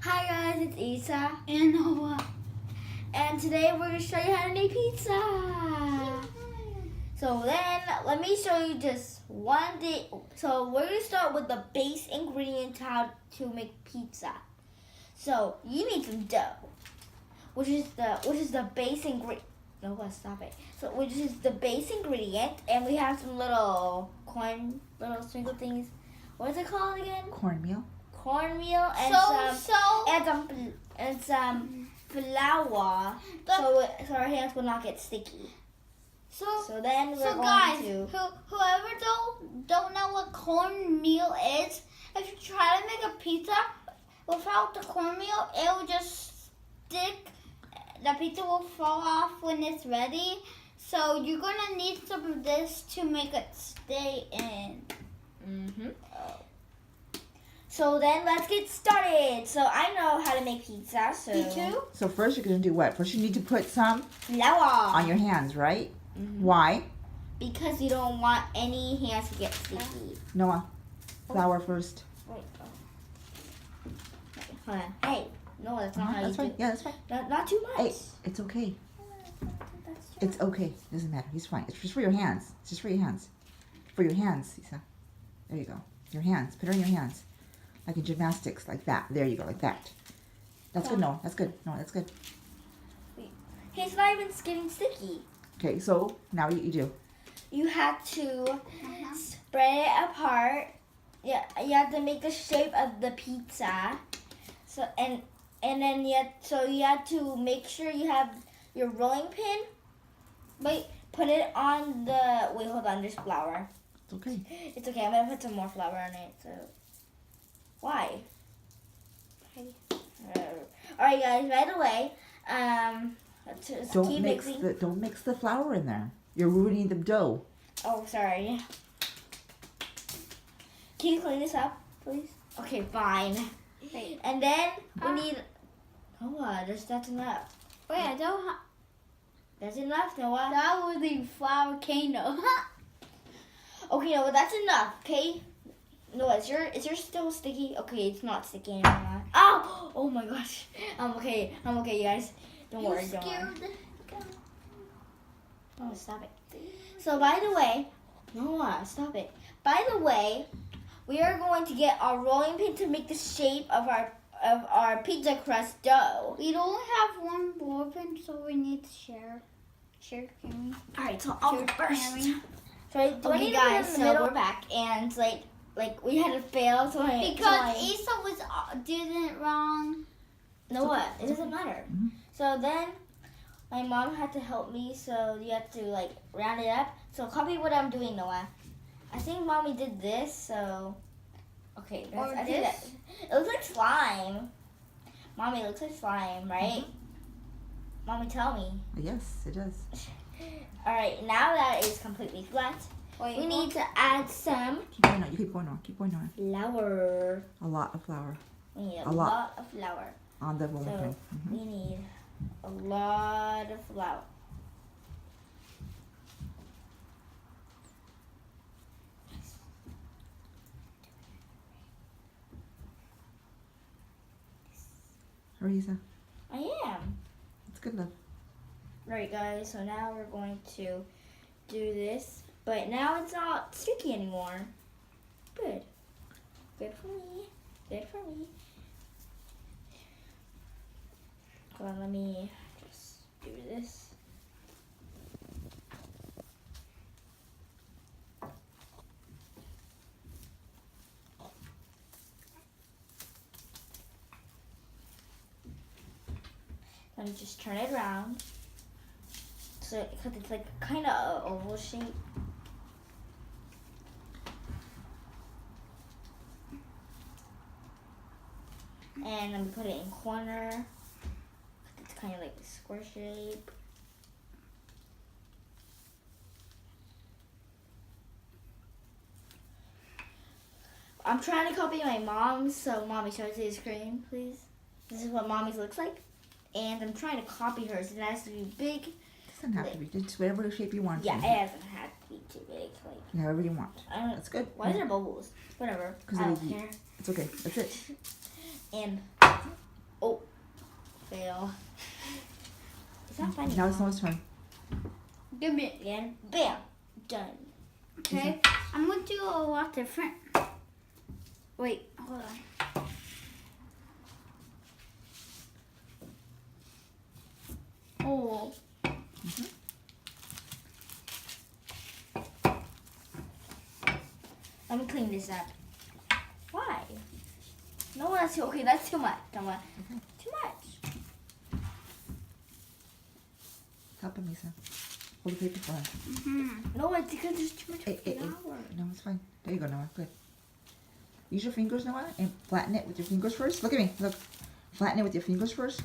Hi guys, it's Isa. And Noah. And today we're going to show you how to make pizza. So then, let me show you just one day. So we're going to start with the base ingredients how to make pizza. So you need some dough, which is the base ingredient. No, stop it. So which is the base ingredient, and we have some little sprinkle things. What is it called again? Cornmeal. Cornmeal and some flour, so our hands will not get sticky. So then we're going guys, to. whoever don't know what cornmeal is, if you try to make a pizza without the cornmeal, it will just stick. The pizza will fall off when it's ready. So you're gonna need some of this to make it stay in. So then let's get started. So I know how to make pizza. So Me too. So first you're going to do what? First you need to put some flour on your hands, right? Why? because you don't want any hands to get sticky. Noah, flour first. Wait, hold on. Hey, no, that's not how you That's do fine. it. Yeah, that's fine. Not too much. Hey, it's okay. It's okay. Doesn't matter. He's fine. It's just for your hands. It's just for your hands. For your hands, Isa. There you go. Your hands. Put it on your hands. Like in gymnastics. Like that. There you go. Like that. That's good, Noah. That's good. Noah, that's good. Hey, it's not even getting sticky. Okay, so now what you do? You have to spread it apart. Yeah, you have to make the shape of the pizza. So and then you have to make sure you have your rolling pin. Wait, put it on the. Wait, hold on. There's flour. It's okay. It's okay. I'm gonna put some more flour on it. So why? All right, guys. By the way, let's just keep mixing. Don't mix the flour in there. You're ruining the dough. Oh, sorry. Can you clean this up, please? Okay, fine. Wait. And then we need. Noah, that's enough. Wait, I don't. That's enough, Noah. That was the flour cano. Okay, Noah, that's enough. Okay. Noah, is yours still sticky? Okay, it's not sticky anymore. Ow! Oh my gosh. I'm okay, you guys. Don't worry. Oh, stop it. So, by the way, Noah, stop it. By the way, we are going to get our rolling pin to make the shape of our pizza crust dough. We only have one rolling pin, so we need to share. Can we? All right, so I'll go first. Sharing. So, Okay, guys, so we're back, and like we had to fail, Because Isa was did it wrong. Noah, it doesn't matter. So then, my mom had to help me, so you have to like round it up. So copy what I'm doing, Noah. I think mommy did this, so okay. Or I think this? it looks like slime. Mommy, it looks like slime, right? Mommy, tell me. Yes, it does. All right, now that it's completely flat, Wait, we need to add some Keep going on. You keep going on. Keep going on. flour. A lot of flour We need A a lot. lot of flour. on the rolling So pin. we need a lot of flour. Hurry, Isa. I am. It's good, love. Alright guys, so now we're going to do this. But now it's not sticky anymore. Good. Good for me. Good for me. Hold on, let me just do this. Let me just turn it around. So, because it's like kind of an oval shape. And let me put it in corner. It's kind of like a square shape. I'm trying to copy my mom's, so mommy, show it to the screen, please. This is what mommy's looks like. And I'm trying to copy hers. It has to be big. Doesn't have to be. Just whatever shape you want. Yeah, it doesn't have to be too big. Like, However you want. I don't. That's good. Why is there bubbles? Whatever. 'Cause I it don't is- care. It's okay. That's it. And Oh, fail. It's not funny. Now it's Noah's turn. Give me it. And bam, done. Okay. I'm going to do a lot different. Wait, hold on. Oh. Let me clean this up. Why? No, that's okay. That's too much. Too much. Help him, Isa. Hold the paper for him. Mm-hmm. No, it's because there's too much flour. No, it's fine. There you go, Noah. Good. Use your fingers, Noah, and flatten it with your fingers first. Look at me. Look. Flatten it with your fingers first.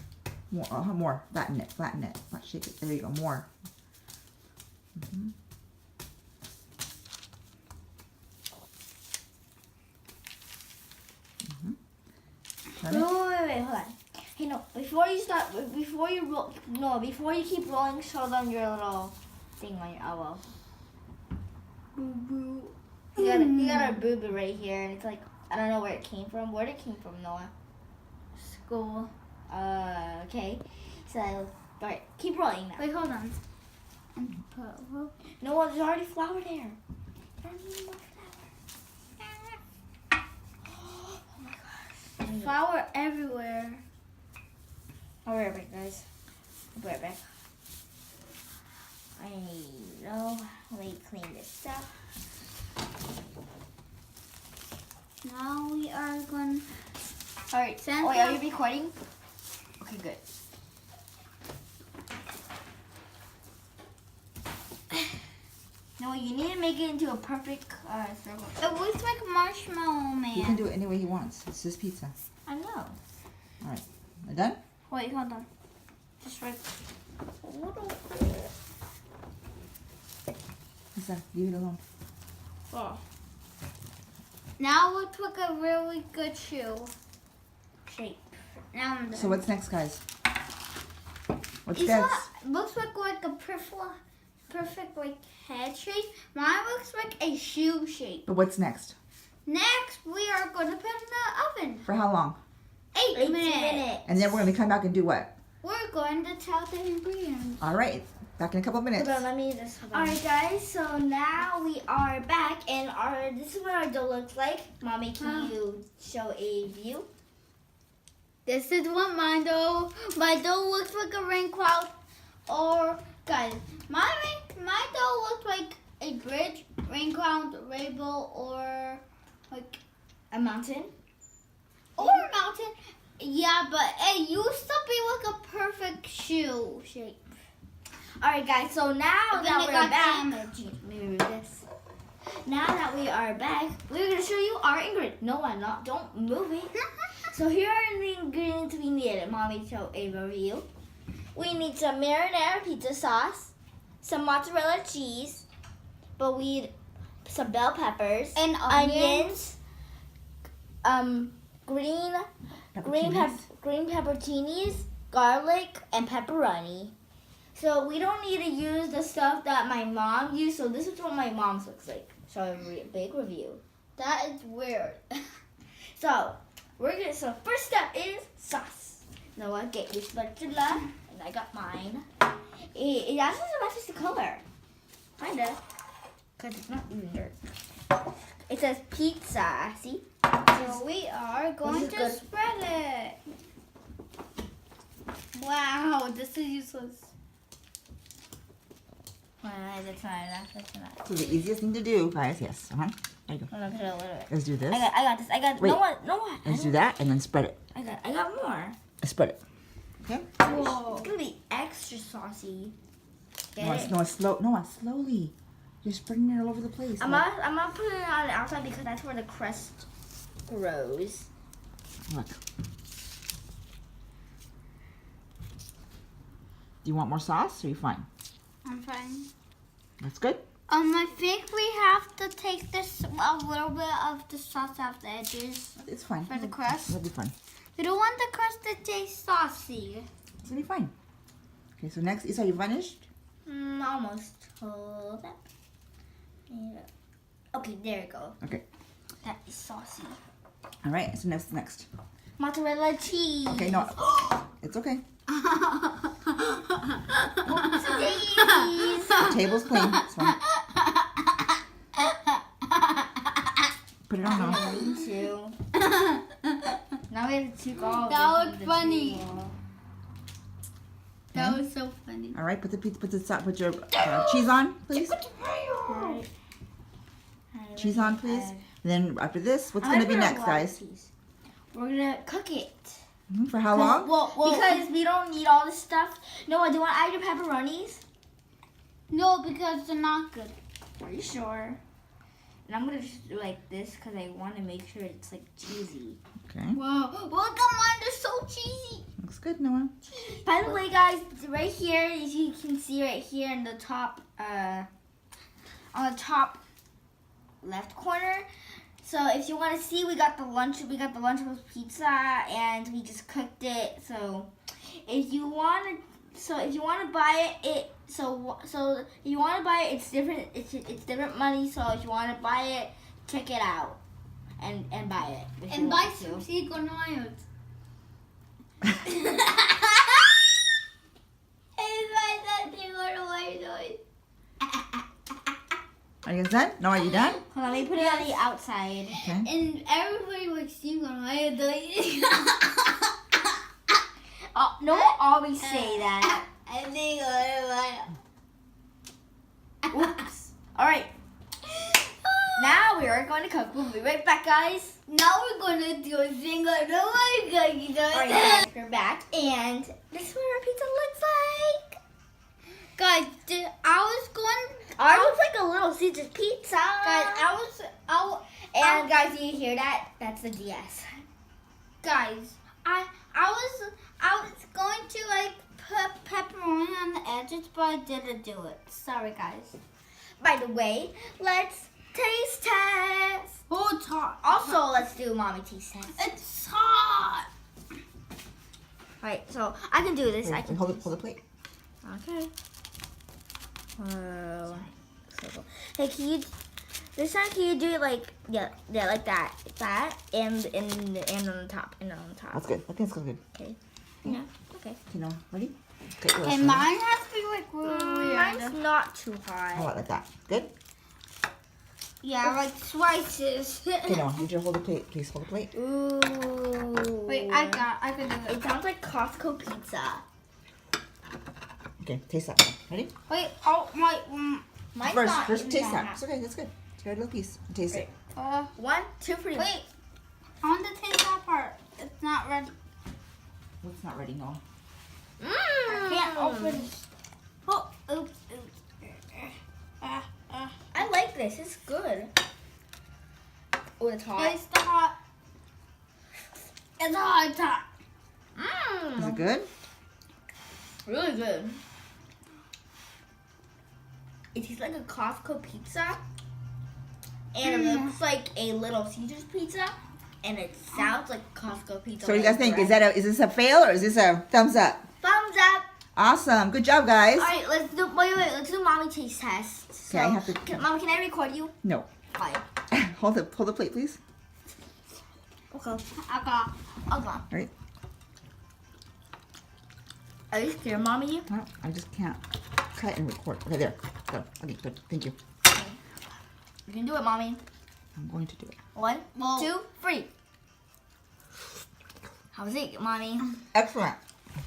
More. More. Flatten it. Flatten it. Not shake it. There you go. More. Mm-hmm. Wait, hold on. Hey, no, before you keep rolling, show them your little thing on your elbow. Boo boo. You got a boo-boo right here, and it's like, I don't know where it came from. Where did it came from, Noah? School. Okay. So, alright, keep rolling now. Wait, hold on. Noah, there's already flour there. I don't need more flour. Oh my gosh. Flour everywhere. I'll be right back, guys. I'll be right back. Let me clean this up. Now we are going. Alright, Santa. wait, are you recording? Okay, good. No, you need to make it into a perfect circle. It looks like Marshmallow Man. He can do it any way he wants. It's his pizza. I know. All right. Are done? Wait, hold on. Just right. A little. Isa, leave it alone. Oh. Now it looks like a really good shoe shape. Now I'm done. So what's next, guys? What's Isa next? looks like a perfect like head shape. Mine looks like a shoe shape. But what's next? Next, we are going to put it in the oven. For how long? 8 minutes. And then we're going to come back and do what? We're going to tell the ingredients. All right. Back in a couple of minutes. Hold on, let me just. Alright, guys. So now we are back, and this is what our dough looks like. Mommy, can you show a view? This is what mine dough. My dough looks like a rain cloud. Or guys, my dough looks like a bridge, rain cloud, rainbow, or like A mountain. or a mountain. Yeah, but it used to be like a perfect shoe shape. Alright, guys. So now But then that it we're got back, damaged. let me move this. Now that we are back, we're gonna show you our ingredients. No, I'm not. Don't move it. So here are the ingredients we needed. Mommy, show a review. We need some marinara pizza sauce, some mozzarella cheese, but we need some bell peppers And onions. green Pepperoncinis. green pepperoncinis, garlic, and pepperoni. So we don't need to use the stuff that my mom used. So this is what my mom's looks like. So a big review. That is weird. So so first step is sauce. Noah, get your spatula, and I got mine. It actually matches the color, kinda, cause it's not even dirt. It says pizza. See? So we are going This is to good. spread it. Wow, this is useless. That's not enough. That's not. So the easiest thing to do, guys, yes. There you go. I'm gonna put a little bit. Let's do this. I got this. I got. Wait. No one. Let's do that and then spread it. I got more. Spread it. Okay? Whoa. It's gonna be extra saucy. Get Noah, it? Noah, slowly. You're spreading it all over the place. I'm not putting it on the outside because that's where the crust grows. Look. Do you want more sauce or are you fine? I'm fine. That's good? I think we have to take this a little bit of the sauce off the edges. It's fine. For the crust? It'll be fine. We don't want the crust to taste saucy. It's gonna be fine. Okay, so next, Isa, you finished? Almost. Hold up. Yeah. Okay, there you go. Okay. That is saucy. All right, so next. mozzarella cheese. Okay, no. It's okay. Oopsies. The table's clean. It's fine. Put it on now. Me too. Now we have to take all of That it was from the funny. table. That was so funny. All right, put your cheese on, please. Right. Cheese on, please. And then after this, what's I'm gonna be put a next, lot of guys? cheese. We're gonna cook it. For how long? Well, because we don't need all this stuff. No, do you want to add your pepperonis? No, because they're not good. Are you sure? And I'm gonna just do like this because I want to make sure it's like cheesy. Okay, Wow. Look at mine, they're so cheesy. looks good, Noah. By the way, guys, right here, as you can see right here in the top, on the top left corner. So if you want to see, we got the Lunchables pizza, and we just cooked it. So if you want to buy it, it's different. It's different money. So if you want to buy it, check it out and buy it. if you And buy want to. some chicken nuggets. Are you guys done? No, are you done? Hold on, let me put it on the outside. Okay. And everybody likes chicken nuggets. Oh, no one always say that. I think Oops. All right. Now we are going to cook. We'll be right back, guys. now we're gonna do a single All right, guys, we're back, and this is what our pizza looks like. Guys, I was going. Ours looks like a Little Caesar's pizza. Guys, And guys, do you hear that? That's the DS. guys, I was going to like put pepperoni on the edges, but I didn't do it. Sorry, guys. By the way, let's taste test. Oh, it's hot. Also, let's do mommy taste test. It's hot. Right, so I can do this. I Wait, can hold the plate. Okay. Whoa. So cool. Hey, can you? This time, can you do it like like that, and on the top, and on the top. That's good. I think it's good. Okay. Yeah. Okay. Okay, Noah, ready? Okay, mine has to be like really Mine's weird. not too How hot. about like that? Good? Yeah, like slices. Okay, Noah, would you hold the plate? Please hold the plate. Ooh. Wait, I can do It it. sounds like Costco pizza. Okay, taste that. Ready? Wait, oh my. Mine's First not even taste that. hot. It's okay, that's good. Take a little piece and taste it. 1, 2, 3. Wait, I want to taste that part. It's not ready. What's not ready, Noah? I can't open it. Oh, oops, oops. I like this. It's good. Oh, it's hot. Taste the hot. It's hot. It's hot. Is it good? Really good. It tastes like a Costco pizza, and it looks like a Little Caesar's pizza, and it sounds like Costco pizza. So what do you guys think? bread. Is this a fail or is this a thumbs up? Thumbs up. Awesome. Good job, guys. All right, let's do. Wait. Let's do mommy taste test. So, Okay, I have to- Mommy, can I record you? No. Fine. hold the plate, please. Okay. Okay. Okay. Right. Are you scared, mommy? No, I just can't cut and record. Okay, there. Go. Okay, good. Thank you. You can do it, mommy. I'm going to do it. 1, Whoa. 2, 3. How's it, mommy? Excellent.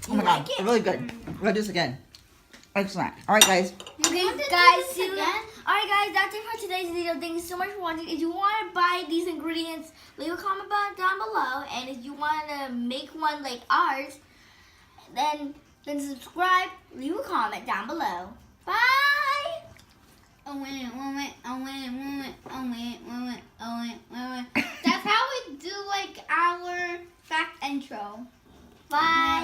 Oh You my like god, it? really good. We're gonna do this again. Excellent. All right, guys. Okay, want to do guys, this see you again? Alright, guys, that's it for today's video. Thank you so much for watching. If you want to buy these ingredients, leave a comment down below. And if you want to make one like ours, then subscribe, leave a comment down below. Bye! That's how we do like our back intro. Bye!